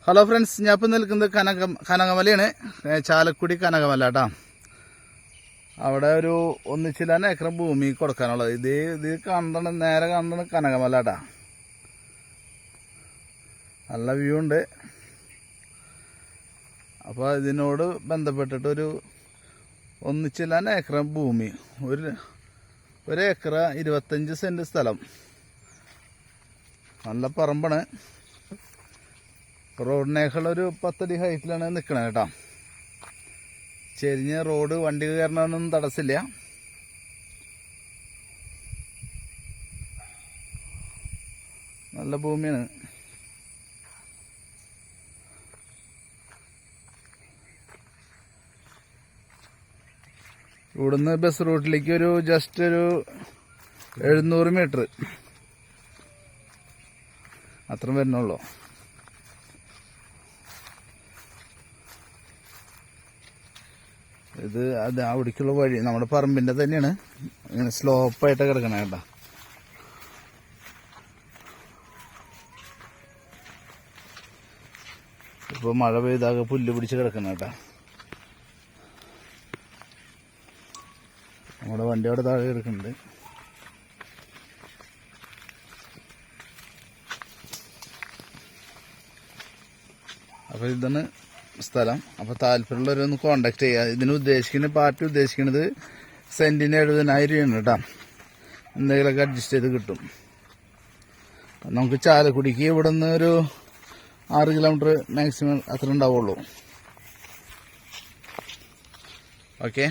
Hello friends, ഞാൻ ഇപ്പം നിൽക്കുന്നത് കനകമലയാണ്. ചാലക്കുടി കനകമല കേട്ടോ. അവിടെ ഒരു 1 ഏക്കർ ഭൂമി കൊടുക്കാനുള്ളത്. ഇത് കാണുന്ന നേരെ കാണുന്നത് കനകമല കേട്ടോ. നല്ല വ്യൂ ഉണ്ട്. അപ്പോൾ ഇതിനോട് ബന്ധപ്പെട്ടിട്ടൊരു 1 ഏക്കർ ഭൂമി, ഒരു ഏക്കർ 25 സെൻറ്റ് സ്ഥലം, നല്ല പറമ്പാണ്. റോഡിനേക്കാൾ ഒരു 10 അടി ഹൈറ്റിലാണ് നിൽക്കണത് കേട്ടോ. ചെരിഞ്ഞ റോഡ്, വണ്ടി കയറണൊന്നും തടസ്സമില്ല. നല്ല ഭൂമിയാണ്. ഇവിടുന്ന് ബസ് റൂട്ടിലേക്ക് ജസ്റ്റ് ഒരു 700 മീറ്റർ അത്ര വരുന്നുള്ളൂ. അത് അവിടേക്കുള്ള വഴി നമ്മുടെ പറമ്പിൻ്റെ തന്നെയാണ്. ഇങ്ങനെ സ്ലോപ്പായിട്ട് കിടക്കണേ കേട്ടോ. ഇപ്പോൾ മഴ പെയ്താകെ പുല്ല് പിടിച്ച് കിടക്കണം കേട്ടോ. നമ്മുടെ വണ്ടി അവിടെ താഴെ കിടക്കുന്നുണ്ട്. അപ്പോൾ ഇതാണ് സ്ഥലം. അപ്പോൾ താല്പര്യമുള്ളവരൊന്ന് കോണ്ടാക്ട് ചെയ്യുക. ഇതിന് പാർട്ടി ഉദ്ദേശിക്കുന്നത് സെന്റിന് 70,000 രൂപയാണ് കേട്ടോ. എന്തെങ്കിലുമൊക്കെ അഡ്ജസ്റ്റ് ചെയ്ത് കിട്ടും. നമുക്ക് ചാലക്കുടിക്ക് ഇവിടെ നിന്ന് ഒരു 6 കിലോമീറ്റർ മാക്സിമം അത്ര ഉണ്ടാവുള്ളൂ. ഓക്കെ.